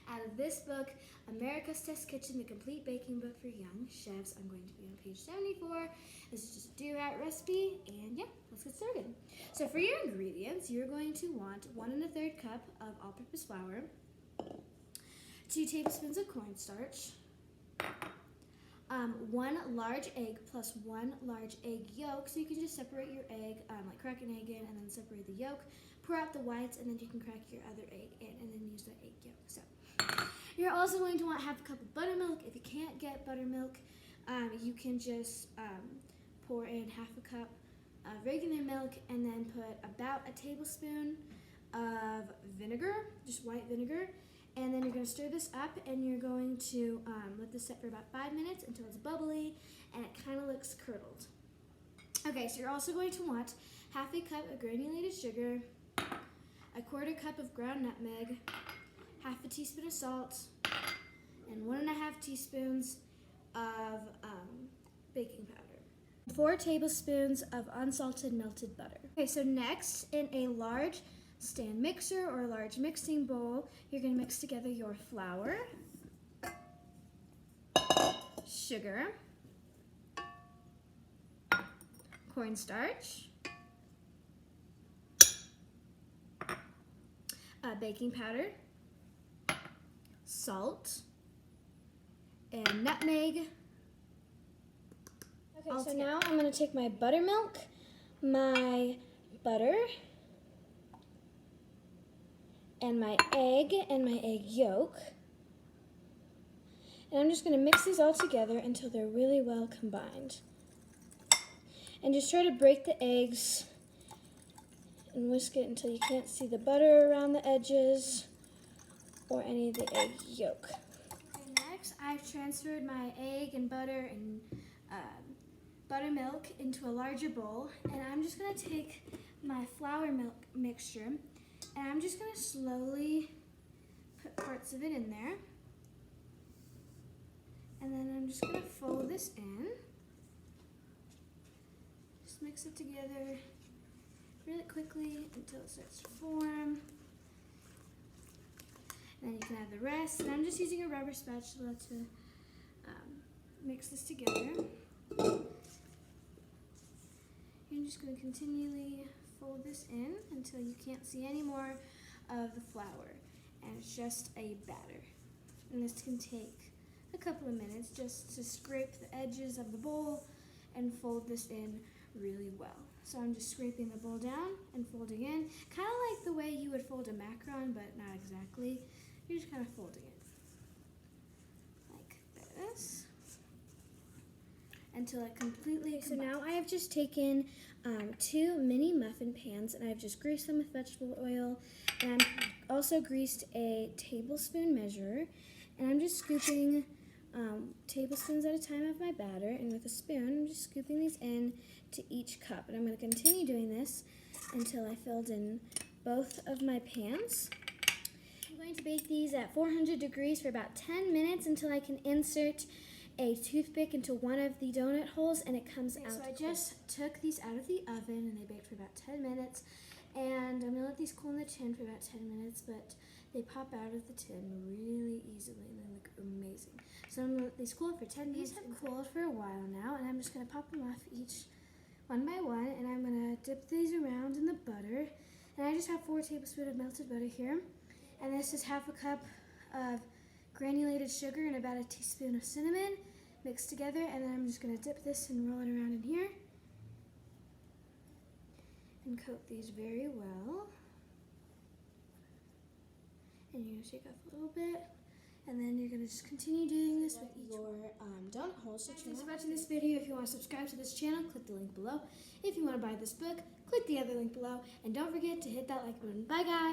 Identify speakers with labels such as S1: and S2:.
S1: out of this book, America's Test Kitchen, the complete baking book for young chefs. I'm going to be on page 74. This is just a Doughnut recipe, and yeah, let's get started. So for your ingredients, you're going to want 1 1/3 cup of all-purpose flour, 2 tablespoons of cornstarch, 1 large egg plus 1 large egg yolk. So you can just separate your egg, like crack an egg in and then separate the yolk, pour out the whites, and then you can crack your other egg in and then use the egg yolk. So you're also going to want 1/2 cup of buttermilk. If you can't get buttermilk, you can just pour in 1/2 cup of regular milk and then put about a tablespoon of vinegar, just white vinegar. And then you're going to stir this up, and you're going to let this set for about 5 minutes until it's bubbly and it kind of looks curdled. Okay, so you're also going to want 1/2 cup of granulated sugar, 1/4 cup of ground nutmeg, 1/2 teaspoon of salt, and 1 1/2 teaspoons of baking powder. 4 tablespoons of unsalted melted butter. Okay, so next, in a large stand mixer or a large mixing bowl, you're going to mix together your flour, sugar, cornstarch, baking powder, salt, and nutmeg. Okay, so now I'm going to take my buttermilk, my butter, and my egg yolk, and I'm just going to mix these all together until they're really well combined. And just try to break the eggs and whisk it until you can't see the butter around the edges or any of the egg yolk. Okay, next I've transferred my egg and butter and buttermilk into a larger bowl, and I'm just going to take my flour milk mixture, and I'm just going to slowly put parts of it in there. And then I'm just going to fold this in. Just mix it together really quickly until it starts to form. And then you can add the rest. And I'm just using a rubber spatula to mix this together. You're just going to continually fold this in until you can't see any more of the flour, and it's just a batter. And this can take a couple of minutes just to scrape the edges of the bowl and fold this in really well. So I'm just scraping the bowl down and folding in, kind of like the way you would fold a macaron, but not exactly. You're just kind of folding it like this until it completely combines. So now I have just taken 2 mini muffin pans, and I've just greased them with vegetable oil, and I'm also greased a tablespoon measure, and I'm just scooping tablespoons at a time of my batter, and with a spoon I'm just scooping these in to each cup, and I'm going to continue doing this until I filled in both of my pans. I'm going to bake these at 400 degrees for about 10 minutes until I can insert a toothpick into one of the donut holes and it comes out. So I just took these out of the oven, and they baked for about 10 minutes, and I'm going to let these cool in the tin for about 10 minutes, but they pop out of the tin really easily and they look amazing. So I'm going to let these cool for 10 minutes. These have cooled for a while now, and I'm just going to pop them off each one by one, and I'm going to dip these around in the butter, and I just have 4 tablespoons of melted butter here, and this is 1/2 cup of granulated sugar and about a teaspoon of cinnamon mixed together, and then I'm just going to dip this and roll it around in here and coat these very well. And you're going to take off a little bit, and then you're going to just continue doing this with each your donut holes. So thanks for watching this video. If you want to subscribe to this channel, click the link below. If you want to buy this book, click the other link below, and don't forget to hit that like button. Bye guys!